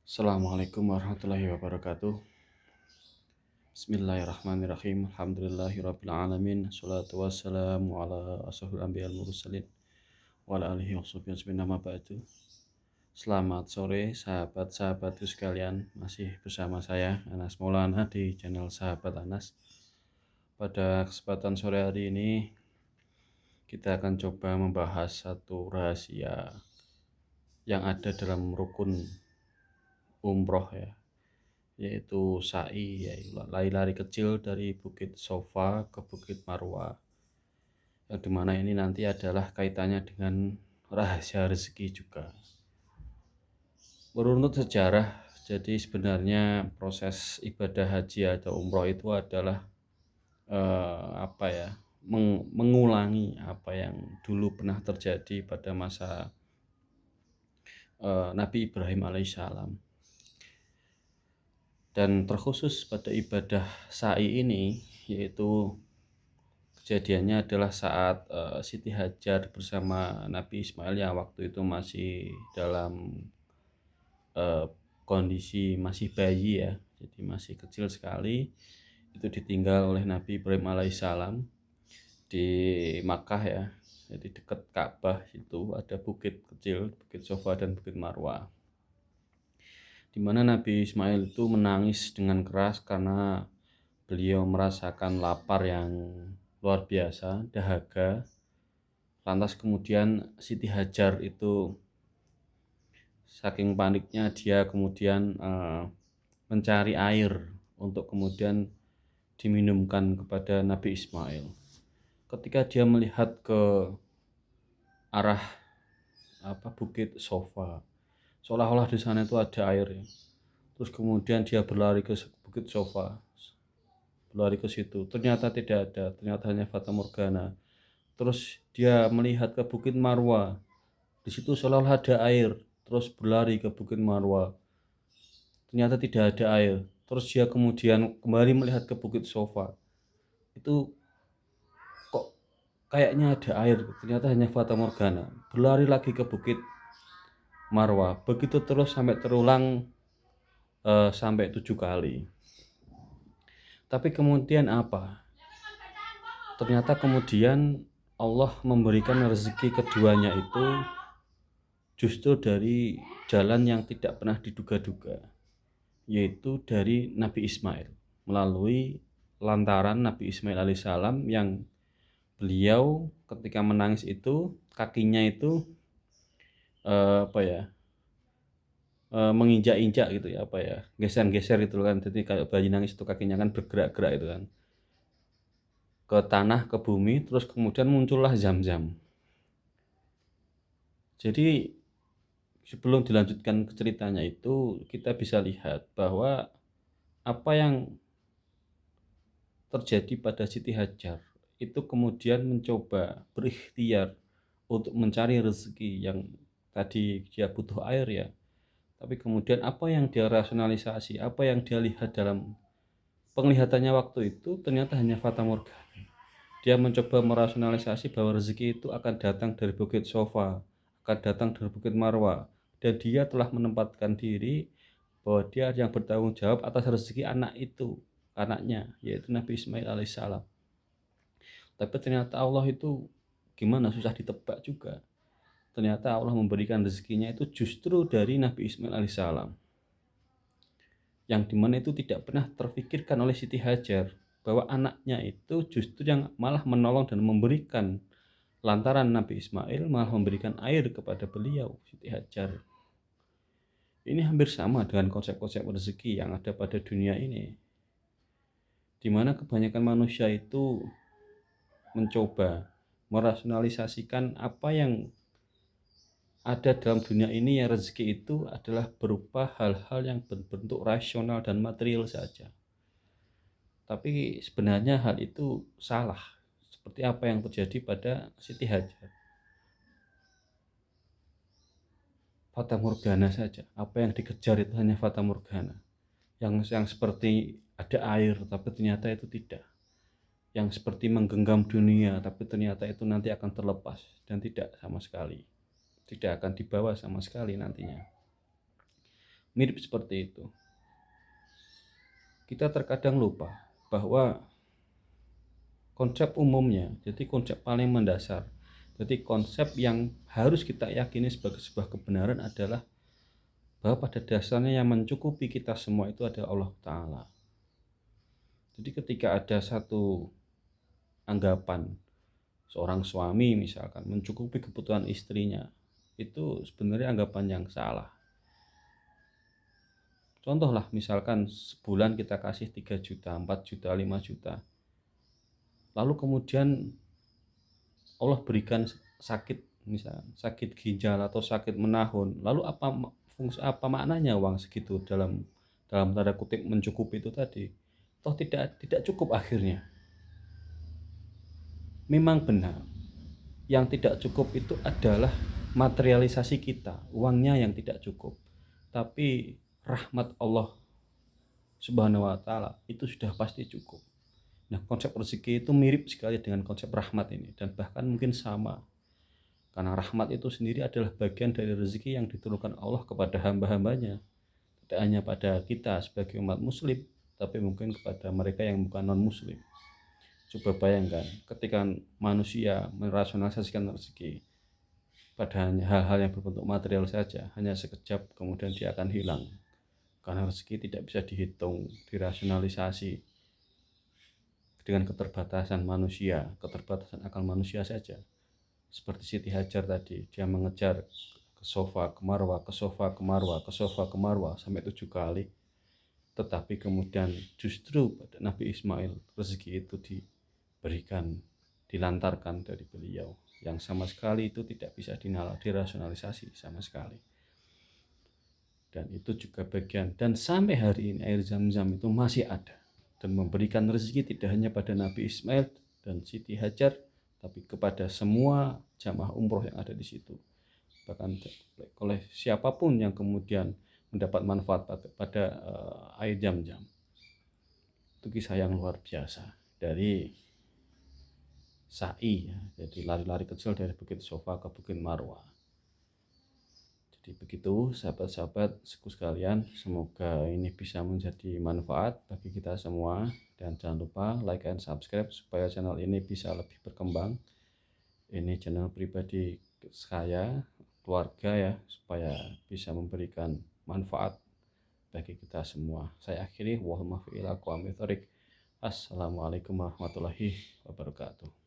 Assalamualaikum warahmatullahi wabarakatuh. Bismillahirrahmanirrahim. Alhamdulillahirrabbilalamin. Assalatu wassalamu ala ashrafil anbiya wal mursalin wa ala alihi washabihi ajmain, amma ba'du. Selamat sore sahabat-sahabatku sekalian. Masih bersama saya Anas Maulana di channel Sahabat Anas. Pada kesempatan sore hari ini kita akan coba membahas satu rahasia yang ada dalam rukun umroh ya, yaitu sa'i, yaitu lari-lari kecil dari Bukit Sofa ke Bukit Marwa, yang dimana ini nanti adalah kaitannya dengan rahasia rezeki juga. Menurut sejarah, jadi sebenarnya proses ibadah haji atau umroh itu adalah mengulangi apa yang dulu pernah terjadi pada masa Nabi Ibrahim alaihissalam. Dan terkhusus pada ibadah sa'i ini, yaitu kejadiannya adalah saat Siti Hajar bersama Nabi Ismail yang waktu itu masih dalam kondisi masih bayi ya, jadi masih kecil sekali. Itu ditinggal oleh Nabi Ibrahim alaihissalam di Makkah ya, jadi dekat Ka'bah. Itu ada bukit kecil, Bukit Sofa dan Bukit Marwa, di mana Nabi Ismail itu menangis dengan keras karena beliau merasakan lapar yang luar biasa, dahaga. Lantas kemudian Siti Hajar itu saking paniknya dia kemudian mencari air untuk kemudian diminumkan kepada Nabi Ismail. Ketika dia melihat ke arah Bukit Sofa, seolah-olah di sana itu ada air ya. Terus kemudian dia berlari ke Bukit Sofa, berlari ke situ, ternyata tidak ada, ternyata hanya fata morgana. Terus dia melihat ke Bukit Marwa, di situ seolah-olah ada air. Terus berlari ke Bukit Marwa, ternyata tidak ada air. Terus dia kemudian kembali melihat ke Bukit Sofa, itu kok kayaknya ada air, ternyata hanya fata morgana. Berlari lagi ke Bukit Marwa, begitu terus sampai terulang sampai 7 kali. Tapi kemudian apa? Ternyata kemudian Allah memberikan rezeki keduanya itu justru dari jalan yang tidak pernah diduga-duga, yaitu dari Nabi Ismail, melalui lantaran Nabi Ismail alaihissalam yang beliau ketika menangis itu kakinya itu menginjak-injak gitu ya, geser-geser itu kan. Jadi kayak bayi nangis itu kakinya kan bergerak-gerak itu kan, ke tanah, ke bumi. Terus kemudian muncullah Zam-Zam. Jadi sebelum dilanjutkan ke ceritanya itu, kita bisa lihat bahwa apa yang terjadi pada Siti Hajar itu kemudian mencoba berikhtiar untuk mencari rezeki yang tadi dia butuh air ya. Tapi kemudian apa yang dia rasionalisasi, apa yang dia lihat dalam penglihatannya waktu itu, ternyata hanya fata morgana. Dia mencoba merasionalisasi bahwa rezeki itu akan datang dari Bukit Sofa, akan datang dari Bukit Marwa, dan dia telah menempatkan diri bahwa dia yang bertanggung jawab atas rezeki anaknya, yaitu Nabi Ismail alaihissalam. Tapi ternyata Allah itu gimana, susah ditebak juga. Ternyata Allah memberikan rezekinya itu justru dari Nabi Ismail alaihissalam, yang dimana itu tidak pernah terfikirkan oleh Siti Hajar bahwa anaknya itu justru yang malah menolong dan memberikan, lantaran Nabi Ismail malah memberikan air kepada beliau, Siti Hajar. Ini hampir sama dengan konsep-konsep rezeki yang ada pada dunia ini, dimana kebanyakan manusia itu mencoba merasionalisasikan apa yang ada dalam dunia ini, ya rezeki itu adalah berupa hal-hal yang berbentuk rasional dan material saja. Tapi sebenarnya hal itu salah, seperti apa yang terjadi pada Siti Hajar. Fata morgana saja, apa yang dikejar itu hanya fata morgana, yang seperti ada air tapi ternyata itu tidak, yang seperti menggenggam dunia tapi ternyata itu nanti akan terlepas dan tidak sama sekali, tidak akan dibawa sama sekali nantinya. Mirip seperti itu. Kita terkadang lupa bahwa konsep umumnya, jadi konsep paling mendasar, jadi konsep yang harus kita yakini sebagai sebuah kebenaran adalah bahwa pada dasarnya yang mencukupi kita semua itu adalah Allah Ta'ala. Jadi ketika ada satu anggapan seorang suami misalkan mencukupi kebutuhan istrinya, itu sebenarnya anggapan yang salah. Contoh lah, misalkan sebulan kita kasih 3 juta, 4 juta, 5 juta. Lalu kemudian Allah berikan sakit, misalkan sakit ginjal atau sakit menahun. Lalu apa maknanya uang segitu dalam tanda kutip mencukupi itu tadi? Toh tidak cukup akhirnya. Memang benar, yang tidak cukup itu adalah materialisasi kita, uangnya yang tidak cukup. Tapi rahmat Allah Subhanahu wa taala itu sudah pasti cukup. Nah, konsep rezeki itu mirip sekali dengan konsep rahmat ini, dan bahkan mungkin sama. Karena rahmat itu sendiri adalah bagian dari rezeki yang diturunkan Allah kepada hamba-hambanya. Tidak hanya pada kita sebagai umat muslim, tapi mungkin kepada mereka yang bukan non-muslim. Coba bayangkan, ketika manusia merasionalisasikan rezeki pada hal-hal yang berbentuk material saja, hanya sekejap kemudian dia akan hilang. Karena rezeki tidak bisa dihitung, dirasionalisasi dengan keterbatasan manusia, keterbatasan akal manusia saja. Seperti Siti Hajar tadi, dia mengejar ke sofa, ke marwah, ke sofa, ke marwah, ke sofa, ke marwah sampai 7 kali. Tetapi kemudian justru pada Nabi Ismail rezeki itu diberikan, dilantarkan dari beliau, yang sama sekali itu tidak bisa dirasionalisasi sama sekali. Dan itu juga bagian, dan sampai hari ini air Zam-Zam itu masih ada dan memberikan rezeki tidak hanya pada Nabi Ismail dan Siti Hajar, tapi kepada semua jamaah umroh yang ada di situ. Bahkan oleh siapapun yang kemudian mendapat manfaat pada air Zam-Zam. Itu kisah yang luar biasa dari sa'i, jadi lari-lari kecil dari Bukit Sofa ke Bukit Marwah. Jadi begitu sahabat-sahabat sekalian, semoga ini bisa menjadi manfaat bagi kita semua, dan jangan lupa like and subscribe supaya channel ini bisa lebih berkembang. Ini channel pribadi saya, keluarga ya, supaya bisa memberikan manfaat bagi kita semua. Saya akhiri, Assalamualaikum warahmatullahi wabarakatuh.